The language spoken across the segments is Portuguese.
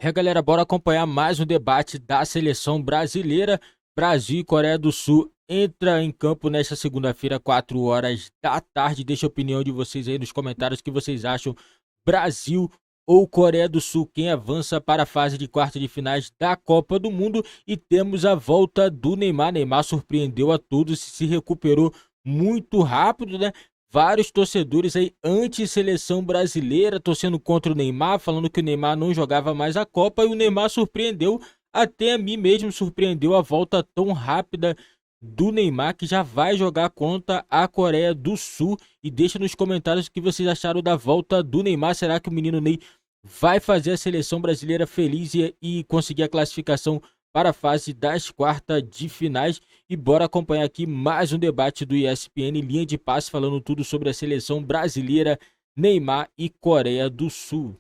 Galera, bora acompanhar mais um debate da seleção brasileira. Brasil e Coreia do Sul entra em campo nesta segunda-feira, 4 horas da tarde. Deixa a opinião de vocês aí nos comentários o que vocês acham. Brasil ou Coreia do Sul, quem avança para a fase de quarta de finais da Copa do Mundo. E temos a volta do Neymar. Neymar surpreendeu a todos e se recuperou muito rápido, né? Vários torcedores aí anti-seleção brasileira, torcendo contra o Neymar, falando que o Neymar não jogava mais a Copa, e o Neymar surpreendeu, até a mim mesmo surpreendeu a volta tão rápida do Neymar, que já vai jogar contra a Coreia do Sul. E deixa nos comentários o que vocês acharam da volta do Neymar. Será que o menino Ney vai fazer a seleção brasileira feliz e conseguir a classificação para a fase das quartas de finais? E bora acompanhar aqui mais um debate do ESPN Linha de Passe, falando tudo sobre a seleção brasileira, Neymar e Coreia do Sul.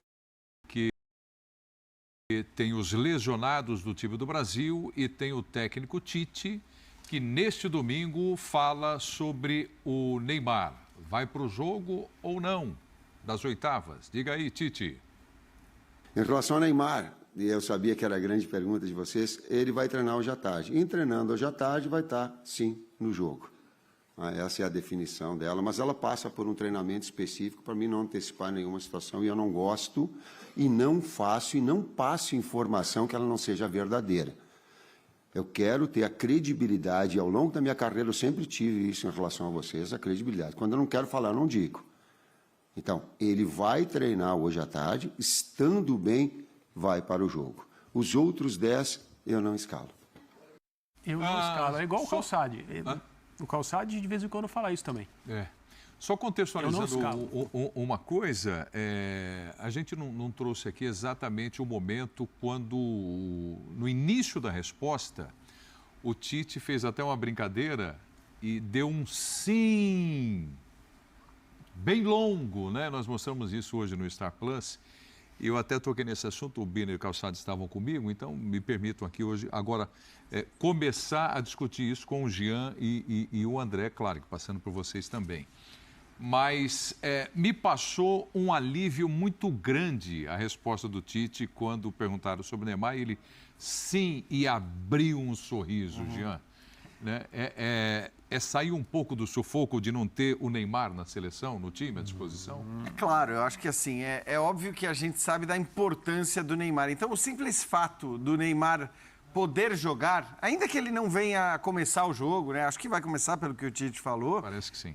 Que tem os lesionados do time do Brasil e tem o técnico Tite, que neste domingo fala sobre o Neymar. Vai para o jogo ou não das oitavas? Diga aí, Tite. Em relação ao Neymar, e eu sabia que era a grande pergunta de vocês, ele vai treinar hoje à tarde. E treinando hoje à tarde vai estar, sim, no jogo. Essa é a definição dela, mas ela passa por um treinamento específico para mim não antecipar nenhuma situação, e eu não gosto, e não faço, e não passo informação que ela não seja verdadeira. Eu quero ter a credibilidade, e ao longo da minha carreira eu sempre tive isso em relação a vocês, a credibilidade. Quando eu não quero falar, eu não digo. Então, ele vai treinar hoje à tarde, estando bem, vai para o jogo. Os outros 10, eu não escalo. Eu não escalo, é igual o Calçade. O Calçade de vez em quando fala isso também. Só contextualizando uma coisa, a gente não trouxe aqui exatamente o momento quando, no início da resposta, o Tite fez até uma brincadeira e deu um sim bem longo, né? Nós mostramos isso hoje no Star Plus. Eu até toquei nesse assunto, o Biner e o Calçado estavam comigo, então me permitam aqui hoje, agora, começar a discutir isso com o Jean e o André, claro, que passando por vocês também. Mas me passou um alívio muito grande a resposta do Tite quando perguntaram sobre o Neymar, e ele sim, e abriu um sorriso, Jean. Né? É sair um pouco do sufoco de não ter o Neymar na seleção, no time, à disposição? É claro, eu acho que assim, é óbvio que a gente sabe da importância do Neymar. Então, o simples fato do Neymar poder jogar, ainda que ele não venha a começar o jogo, né? Acho que vai começar pelo que o Tite falou. Parece que sim.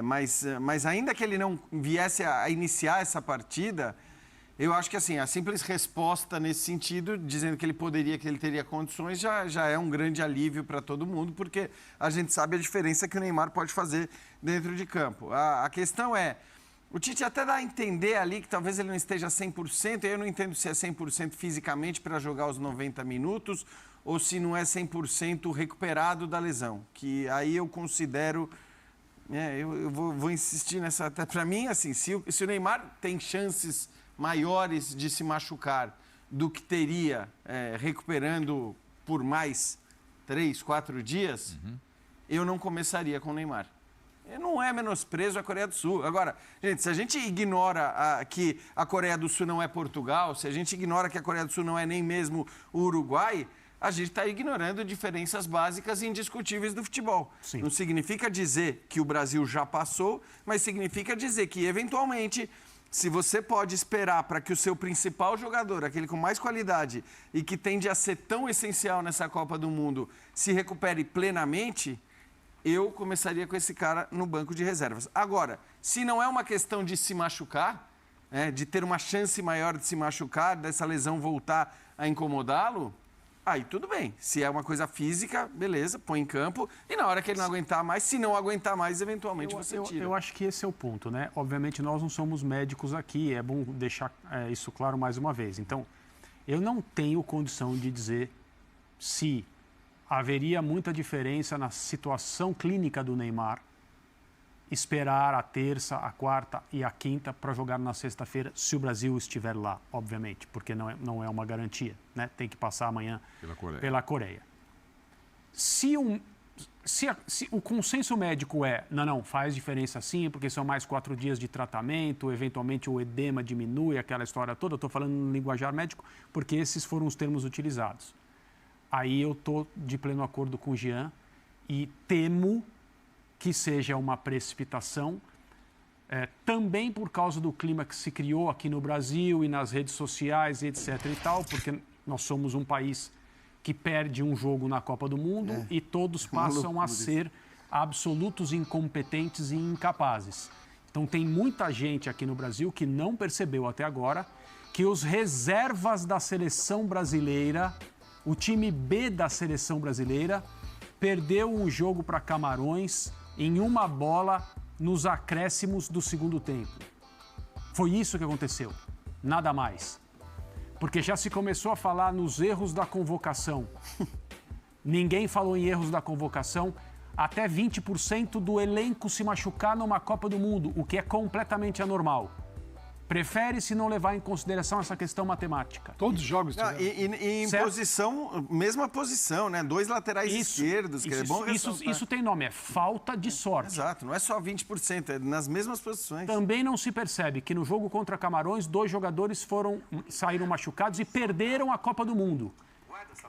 Mas ainda que ele não viesse a iniciar essa partida, eu acho que assim, a simples resposta nesse sentido, dizendo que ele poderia, que ele teria condições, já é um grande alívio para todo mundo, porque a gente sabe a diferença que o Neymar pode fazer dentro de campo. A questão é, o Tite até dá a entender ali que talvez ele não esteja 100%, eu não entendo se é 100% fisicamente para jogar os 90 minutos ou se não é 100% recuperado da lesão, que aí eu considero, eu vou insistir nessa, até para mim, assim, se o Neymar tem chances maiores de se machucar do que teria recuperando por mais 3, 4 dias, eu não começaria com o Neymar. Não é menosprezo à Coreia do Sul. Agora, gente, se a gente ignora que a Coreia do Sul não é Portugal, se a gente ignora que a Coreia do Sul não é nem mesmo o Uruguai, a gente está ignorando diferenças básicas e indiscutíveis do futebol. Sim. Não significa dizer que o Brasil já passou, mas significa dizer que, eventualmente, se você pode esperar para que o seu principal jogador, aquele com mais qualidade e que tende a ser tão essencial nessa Copa do Mundo, se recupere plenamente, eu começaria com esse cara no banco de reservas. Agora, se não é uma questão de se machucar, de ter uma chance maior de se machucar, dessa lesão voltar a incomodá-lo, aí tudo bem. Se é uma coisa física, beleza, põe em campo. E na hora que ele não aguentar mais, se não aguentar mais, eventualmente você tira. Eu acho que esse é o ponto, né? Obviamente nós não somos médicos aqui, é bom deixar isso claro mais uma vez. Então, eu não tenho condição de dizer se haveria muita diferença na situação clínica do Neymar esperar a terça, a quarta e a quinta para jogar na sexta-feira, se o Brasil estiver lá, obviamente, porque não é uma garantia, né? Tem que passar amanhã pela Coreia. Se se o consenso médico não, faz diferença sim, porque são mais 4 dias de tratamento, eventualmente o edema diminui, aquela história toda, eu estou falando no linguajar médico, porque esses foram os termos utilizados. Aí eu estou de pleno acordo com o Jean e temo que seja uma precipitação, também por causa do clima que se criou aqui no Brasil e nas redes sociais, etc. e tal, porque nós somos um país que perde um jogo na Copa do Mundo e todos passam a ser absolutos incompetentes e incapazes. Então tem muita gente aqui no Brasil que não percebeu até agora que os reservas da seleção brasileira, o time B da seleção brasileira, perdeu um jogo para Camarões em uma bola nos acréscimos do segundo tempo. Foi isso que aconteceu, nada mais. Porque já se começou a falar nos erros da convocação. Ninguém falou em erros da convocação. Até 20% do elenco se machucar numa Copa do Mundo, o que é completamente anormal. Prefere-se não levar em consideração essa questão matemática. Todos os jogos. E em posição, mesma posição, né? 2 laterais esquerdos, que é bom ressaltar. Isso tem nome, é falta de sorte. Exato, não é só 20%, é nas mesmas posições. Também não se percebe que no jogo contra Camarões, 2 jogadores saíram machucados e perderam a Copa do Mundo.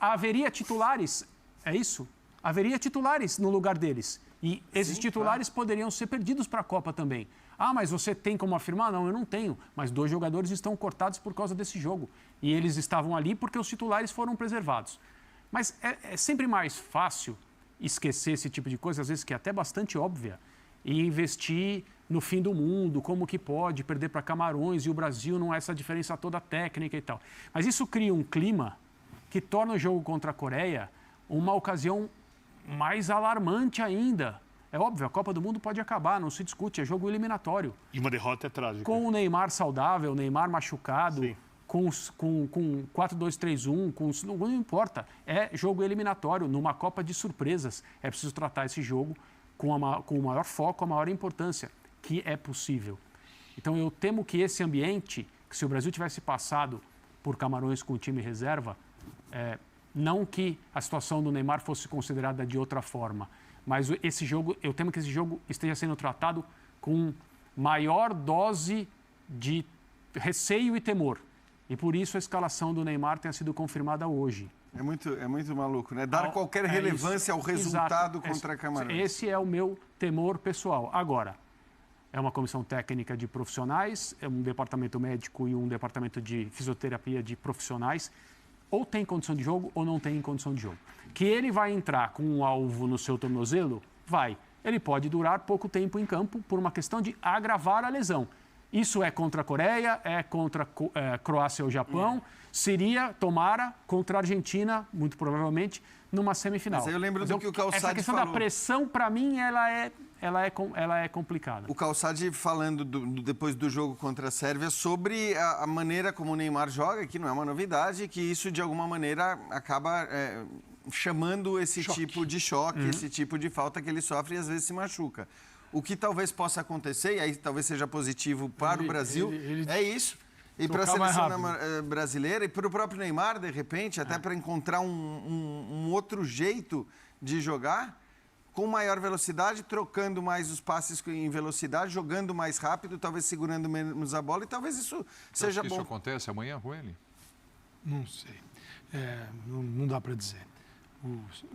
Haveria titulares, é isso? Haveria titulares no lugar deles. E esses titulares poderiam ser perdidos para a Copa também. Ah, mas você tem como afirmar? Não, eu não tenho. Mas 2 jogadores estão cortados por causa desse jogo. E eles estavam ali porque os titulares foram preservados. Mas é sempre mais fácil esquecer esse tipo de coisa, às vezes que é até bastante óbvia, e investir no fim do mundo, como que pode perder para Camarões e o Brasil não é essa diferença toda técnica e tal. Mas isso cria um clima que torna o jogo contra a Coreia uma ocasião mais alarmante ainda. É óbvio, a Copa do Mundo pode acabar, não se discute, é jogo eliminatório. E uma derrota é trágica. Com o Neymar saudável, o Neymar machucado, com 4-2-3-1, não importa. É jogo eliminatório, numa Copa de surpresas. É preciso tratar esse jogo com o maior foco, a maior importância, que é possível. Então eu temo que esse ambiente, que se o Brasil tivesse passado por Camarões com o time reserva, não que a situação do Neymar fosse considerada de outra forma, mas eu temo que esse jogo esteja sendo tratado com maior dose de receio e temor. E por isso a escalação do Neymar tenha sido confirmada hoje. É muito maluco, né? Dar qualquer relevância ao resultado contra a Camarões. Esse é o meu temor pessoal. Agora, é uma comissão técnica de profissionais, é um departamento médico e um departamento de fisioterapia de profissionais. Ou tem condição de jogo ou não tem condição de jogo. Que ele vai entrar com um alvo no seu tornozelo? Vai. Ele pode durar pouco tempo em campo por uma questão de agravar a lesão. Isso é contra a Coreia, é contra a Croácia ou Japão. Seria, tomara, contra a Argentina, muito provavelmente, numa semifinal. Mas aí eu lembro do que o Calçade falou. Essa questão da pressão, para mim, ela é complicada. O Calçade falando depois do jogo contra a Sérvia sobre a maneira como o Neymar joga, que não é uma novidade, que isso de alguma maneira acaba chamando esse tipo de choque, esse tipo de falta que ele sofre e às vezes se machuca. O que talvez possa acontecer, e aí talvez seja positivo para o Brasil, é isso. E para a seleção brasileira e para o próprio Neymar, de repente, até para encontrar um outro jeito de jogar, com maior velocidade, trocando mais os passes em velocidade, jogando mais rápido, talvez segurando menos a bola, e talvez isso seja bom. Isso acontece amanhã com ele? Não sei. Não dá para dizer.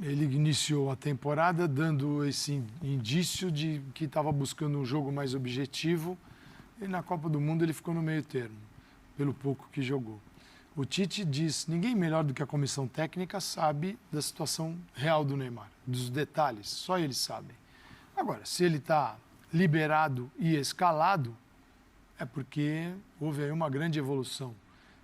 Ele iniciou a temporada dando esse indício de que estava buscando um jogo mais objetivo, e na Copa do Mundo ele ficou no meio termo, pelo pouco que jogou. O Tite diz, ninguém melhor do que a comissão técnica sabe da situação real do Neymar, dos detalhes, só eles sabem. Agora, se ele está liberado e escalado, é porque houve aí uma grande evolução.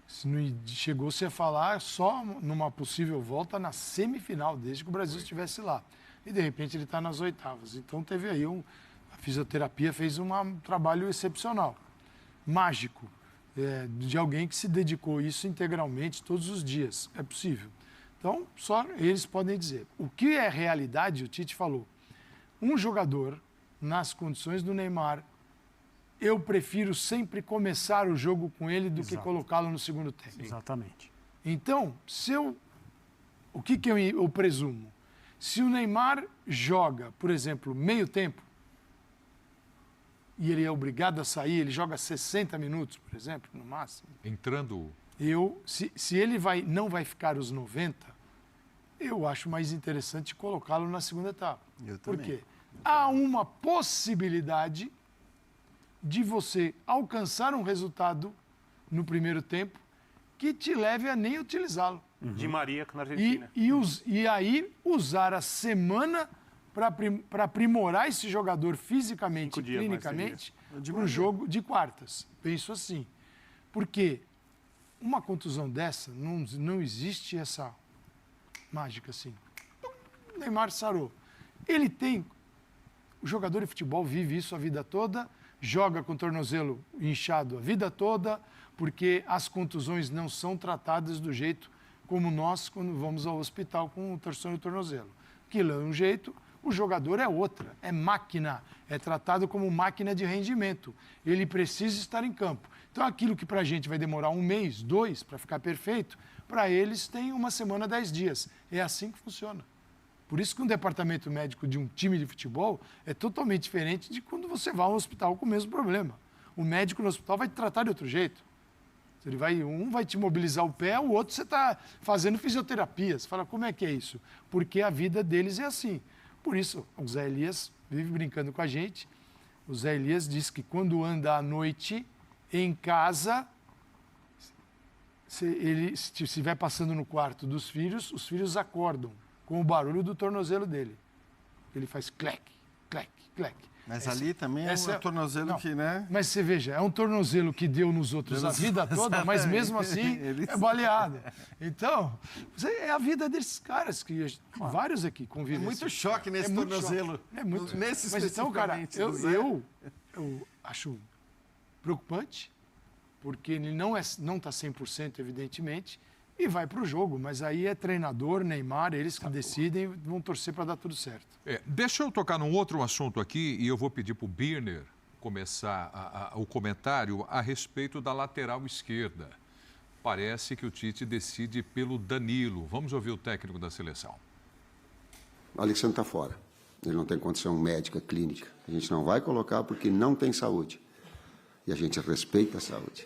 Se não chegou-se a falar só numa possível volta na semifinal, desde que o Brasil estivesse lá. E, de repente, ele está nas oitavas. Então, teve aí a fisioterapia fez um trabalho excepcional, mágico. De alguém que se dedicou a isso integralmente todos os dias. É possível. Então, só eles podem dizer. O que é realidade, o Tite falou. Um jogador, nas condições do Neymar, eu prefiro sempre começar o jogo com ele do que colocá-lo no segundo tempo. Exatamente. Então, o que eu presumo? Se o Neymar joga, por exemplo, meio tempo, e ele é obrigado a sair, ele joga 60 minutos, por exemplo, no máximo. Entrando... Se ele não vai ficar os 90, eu acho mais interessante colocá-lo na segunda etapa. Por quê? Há uma possibilidade de você alcançar um resultado no primeiro tempo que te leve a nem utilizá-lo. Di Maria na Argentina. E aí usar a semana para aprimorar esse jogador fisicamente e clinicamente para um jogo de quartas. Penso assim. Porque uma contusão dessa, não existe essa mágica assim. O Neymar sarou. O jogador de futebol vive isso a vida toda, joga com o tornozelo inchado a vida toda, porque as contusões não são tratadas do jeito como nós quando vamos ao hospital com torção no tornozelo. Aquilo é um jeito, o jogador é outra, é máquina, é tratado como máquina de rendimento. Ele precisa estar em campo. Então, aquilo que para a gente vai demorar 1 mês, 2, para ficar perfeito, para eles tem 1 semana, 10 dias. É assim que funciona. Por isso que um departamento médico de um time de futebol é totalmente diferente de quando você vai ao hospital com o mesmo problema. O médico no hospital vai te tratar de outro jeito. Um vai te mobilizar o pé, o outro você está fazendo fisioterapia. Você fala, como é que é isso? Porque a vida deles é assim. Por isso, o Zé Elias vive brincando com a gente. O Zé Elias diz que quando anda à noite em casa, se estiver passando no quarto dos filhos, os filhos acordam com o barulho do tornozelo dele. Ele faz clec, clec, clec. Mas ali também é um tornozelo que, né? Mas você veja, é um tornozelo que deu nos outros a vida toda, mas mesmo assim é baleado. Então, é a vida desses caras, que vários aqui convivem. É muito choque nesse tornozelo. É muito. Nesse mas então, cara, eu acho preocupante, porque ele não está 100%, evidentemente, e vai para o jogo. Mas aí é treinador, Neymar, eles que decidem, vão torcer para dar tudo certo. Deixa eu tocar num outro assunto aqui e eu vou pedir para o Birner começar o comentário a respeito da lateral esquerda. Parece que o Tite decide pelo Danilo. Vamos ouvir o técnico da seleção. O Alexandre está fora. Ele não tem condição médica, clínica. A gente não vai colocar porque não tem saúde. E a gente respeita a saúde.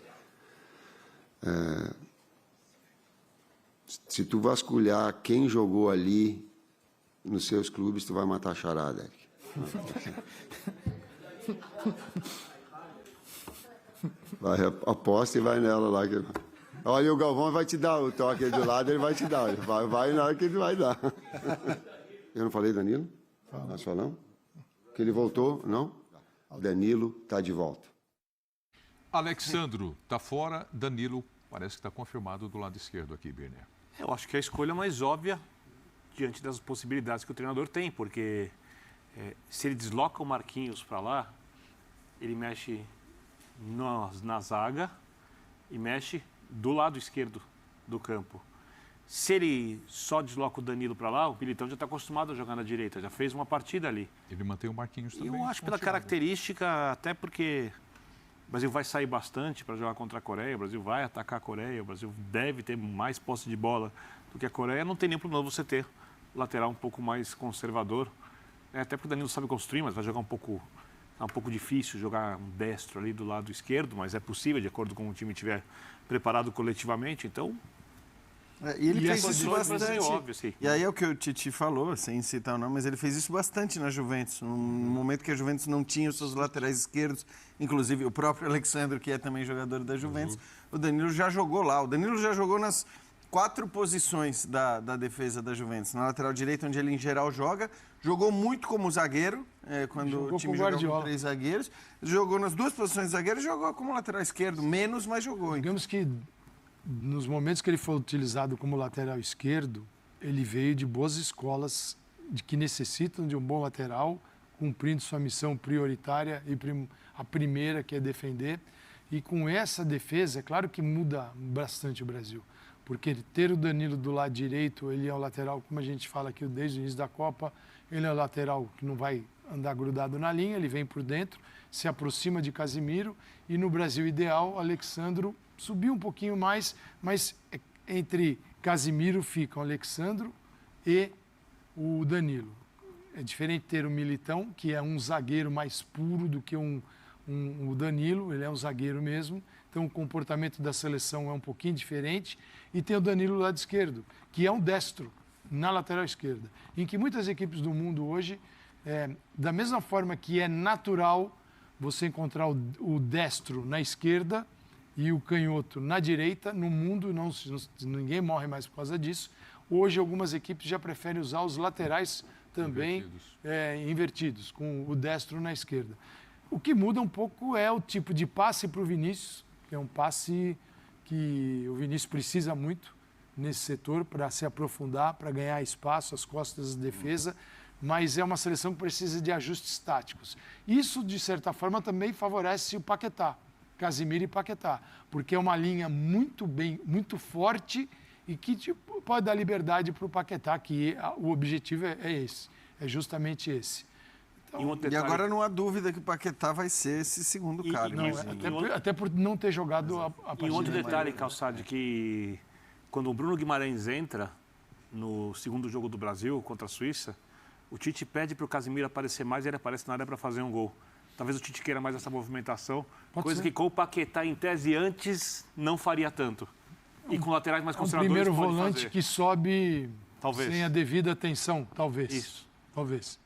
Se tu vasculhar quem jogou ali nos seus clubes, tu vai matar a charada, Eric. Vai, aposta e vai nela lá. Olha, o Galvão vai te dar o toque aí do lado, ele vai te dar. Vai na hora que ele vai dar. Eu não falei Danilo? Nós falamos? Que ele voltou? Não? Danilo está de volta. Alexandro está fora, Danilo parece que está confirmado do lado esquerdo aqui, Birner. Eu acho que é a escolha mais óbvia diante das possibilidades que o treinador tem, porque se ele desloca o Marquinhos para lá, ele mexe na zaga e mexe do lado esquerdo do campo. Se ele só desloca o Danilo para lá, o Militão já está acostumado a jogar na direita, já fez uma partida ali. Ele mantém o Marquinhos também. Eu acho pela característica, até porque o Brasil vai sair bastante para jogar contra a Coreia, o Brasil vai atacar a Coreia, o Brasil deve ter mais posse de bola do que a Coreia. Não tem nem problema você ter lateral um pouco mais conservador. Até porque o Danilo sabe construir, mas vai jogar um pouco difícil jogar um destro ali do lado esquerdo, mas é possível, de acordo com o time estiver preparado coletivamente. Então, e ele fez isso bastante. Óbvio, sim. E aí é o que o Tite falou, sem citar o nome, mas ele fez isso bastante na Juventus. No momento que a Juventus não tinha os seus laterais esquerdos, inclusive o próprio Alexandre, que é também jogador da Juventus, o Danilo já jogou lá. O Danilo já jogou nas 4 posições da defesa da Juventus. Na lateral direita, onde ele em geral joga, jogou muito como zagueiro, quando jogou o time jogou com 3 zagueiros. Jogou nas 2 posições de zagueiro e jogou como lateral esquerdo, menos, mas jogou. Digamos que nos momentos que ele foi utilizado como lateral esquerdo, ele veio de boas escolas que necessitam de um bom lateral, cumprindo sua missão prioritária e a primeira, que é defender. E com essa defesa, é claro que muda bastante o Brasil, porque ter o Danilo do lado direito, ele é o lateral, como a gente fala aqui desde o início da Copa, ele é o lateral que não vai andar grudado na linha, ele vem por dentro, se aproxima de Casimiro, e no Brasil ideal, Alexandro subiu um pouquinho mais, mas entre Casimiro ficam Alexandro e o Danilo. É diferente ter o Militão, que é um zagueiro mais puro do que o Danilo, ele é um zagueiro mesmo, então o comportamento da seleção é um pouquinho diferente. E tem o Danilo do lado esquerdo, que é um destro na lateral esquerda, em que muitas equipes do mundo hoje, da mesma forma que é natural você encontrar o destro na esquerda e o canhoto na direita, no mundo ninguém morre mais por causa disso. Hoje algumas equipes já preferem usar os laterais também invertidos, com o destro na esquerda. O que muda um pouco é o tipo de passe para o Vinícius, que é um passe que o Vinícius precisa muito nesse setor para se aprofundar, para ganhar espaço às costas da defesa, mas é uma seleção que precisa de ajustes táticos. Isso, de certa forma, também favorece o Paquetá, Casemiro e Paquetá, porque é uma linha muito forte e que pode dar liberdade para o Paquetá, que o objetivo é esse, é justamente esse. Então, e agora não há dúvida que o Paquetá vai ser esse segundo cara. Até por não ter jogado a partida. E outro detalhe, Calçade, que quando o Bruno Guimarães entra no segundo jogo do Brasil contra a Suíça, o Tite pede para o Casemiro aparecer mais e ele aparece na área para fazer um gol. Talvez o Tite queira mais essa movimentação, coisa que com o Paquetá, em tese, antes não faria tanto. E com laterais mais conservadores primeiro pode volante fazer. Que sobe Talvez. Sem a devida atenção, talvez. Isso. Talvez.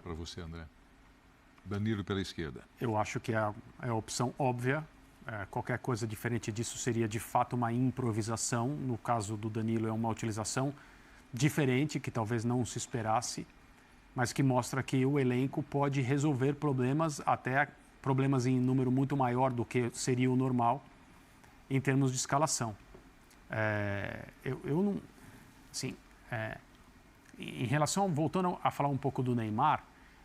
Para você, André. Danilo pela esquerda. Eu acho que é a opção óbvia. Qualquer coisa diferente disso seria, de fato, uma improvisação. No caso do Danilo, é uma utilização diferente, que talvez não se esperasse, mas que mostra que o elenco pode resolver problemas, até problemas em número muito maior do que seria o normal, em termos de escalação. Eu não... Assim, em relação, voltando a falar um pouco do Neymar,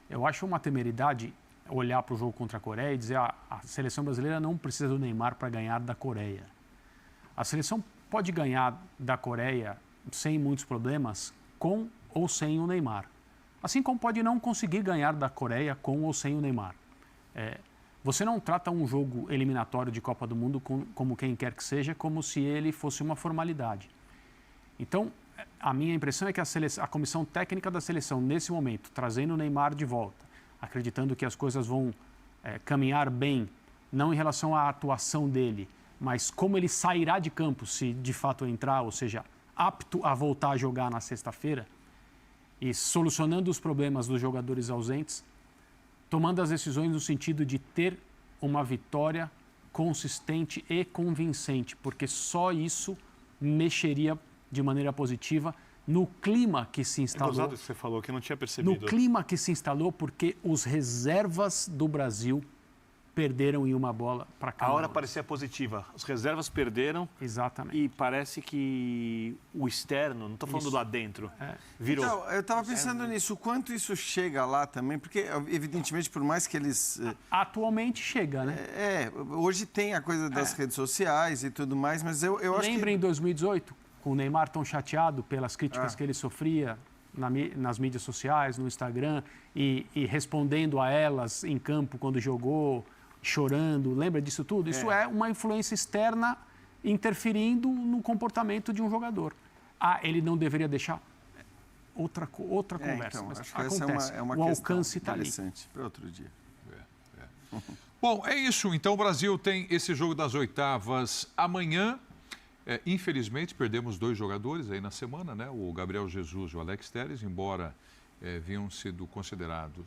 eu acho uma temeridade olhar para o jogo contra a Coreia e dizer a seleção brasileira não precisa do Neymar para ganhar da Coreia. A seleção pode ganhar da Coreia sem muitos problemas, com ou sem o Neymar. Assim como pode não conseguir ganhar da Coreia com ou sem o Neymar. Você não trata um jogo eliminatório de Copa do Mundo como quem quer que seja, como se ele fosse uma formalidade. Então, a minha impressão é que a comissão técnica da seleção, nesse momento, trazendo o Neymar de volta, acreditando que as coisas vão caminhar bem, não em relação à atuação dele, mas como ele sairá de campo se de fato entrar, ou seja, apto a voltar a jogar na sexta-feira, e solucionando os problemas dos jogadores ausentes, tomando as decisões no sentido de ter uma vitória consistente e convincente, porque só isso mexeria de maneira positiva no clima que se instalou. É gozado que você falou, que eu não tinha percebido. No clima que se instalou, porque os reservas do Brasil perderam em uma bola para cá. A hora parecia positiva. As reservas perderam. Exatamente. E parece que o externo, não estou falando do lá dentro, virou. Então, eu estava pensando nisso, o quanto isso chega lá também, porque, evidentemente, por mais que eles... Atualmente chega, né? Hoje tem a coisa das redes sociais e tudo mais, mas eu acho que... Lembra em 2018, com o Neymar tão chateado pelas críticas que ele sofria nas mídias sociais, no Instagram, e respondendo a elas em campo quando jogou, chorando, lembra disso tudo? Isso é uma influência externa interferindo no comportamento de um jogador. Ele não deveria deixar outra conversa. Então, mas acho que acontece. essa é uma o questão alcance está ali. interessante para outro dia. Bom, é isso. Então o Brasil tem esse jogo das oitavas amanhã. Infelizmente, perdemos 2 jogadores aí na semana, né? O Gabriel Jesus e o Alex Telles, embora venham sido considerados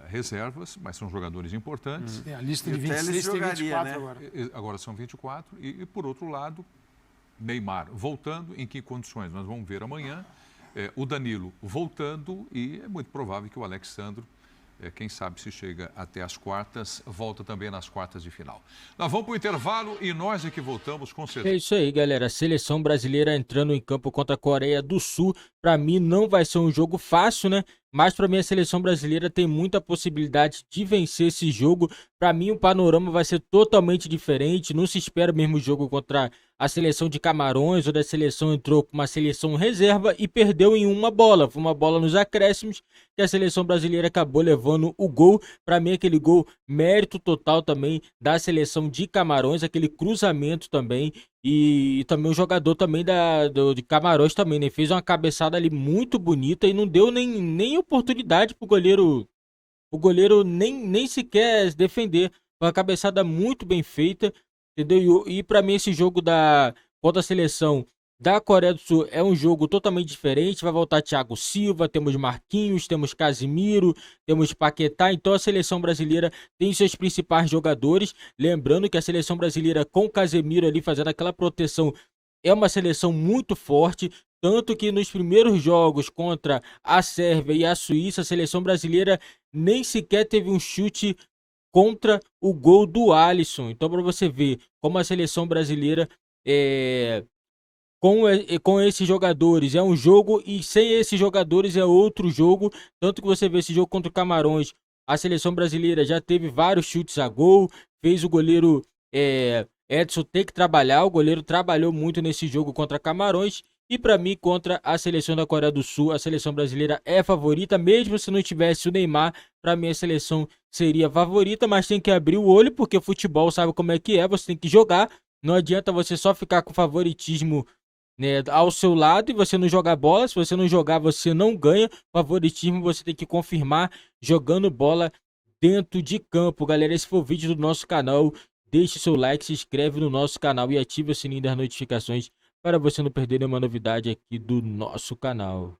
reservas, mas são jogadores importantes. A lista de 26 tem 24 né? agora. Agora são 24. E, por outro lado, Neymar voltando, em que condições? Nós vamos ver amanhã. O Danilo voltando e é muito provável que o Alexandro, quem sabe se chega até as quartas, volta também nas quartas de final. Nós vamos para o intervalo e nós é que voltamos com certeza. É isso aí, galera. A seleção brasileira entrando em campo contra a Coreia do Sul. Para mim não vai ser um jogo fácil, né? Mas para mim a seleção brasileira tem muita possibilidade de vencer esse jogo. Para mim o panorama vai ser totalmente diferente. Não se espera o mesmo jogo contra a seleção de Camarões, onde a seleção entrou com uma seleção reserva e perdeu em uma bola. Foi uma bola nos acréscimos que a seleção brasileira acabou levando o gol. Para mim aquele gol, mérito total também da seleção de Camarões, aquele cruzamento também. E também o jogador também de Camarões também, né? Fez uma cabeçada ali muito bonita e não deu nem oportunidade pro goleiro. O goleiro nem sequer defender. Foi uma cabeçada muito bem feita, entendeu? E para mim esse jogo contra a seleção da Coreia do Sul é um jogo totalmente diferente. Vai voltar Thiago Silva, temos Marquinhos, temos Casimiro, temos Paquetá. Então a seleção brasileira tem seus principais jogadores. Lembrando que a seleção brasileira com o Casemiro ali fazendo aquela proteção é uma seleção muito forte. Tanto que nos primeiros jogos contra a Sérvia e a Suíça, a seleção brasileira nem sequer teve um chute contra o gol do Alisson. Então, para você ver como a seleção brasileira com esses jogadores é um jogo e sem esses jogadores é outro jogo. Tanto que você vê esse jogo contra o Camarões, a seleção brasileira já teve vários chutes a gol, fez o goleiro Edson ter que trabalhar. O goleiro trabalhou muito nesse jogo contra Camarões. E para mim, contra a seleção da Coreia do Sul, a seleção brasileira é favorita. Mesmo se não tivesse o Neymar, para mim a seleção seria favorita. Mas tem que abrir o olho, porque o futebol sabe como é que é. Você tem que jogar. Não adianta você só ficar com favoritismo, né, ao seu lado e você não jogar bola. Se você não jogar, você não ganha. Favoritismo você tem que confirmar jogando bola dentro de campo. Galera, esse foi o vídeo do nosso canal. Deixe seu like, se inscreve no nosso canal e ative o sininho das notificações para você não perder nenhuma novidade aqui do nosso canal.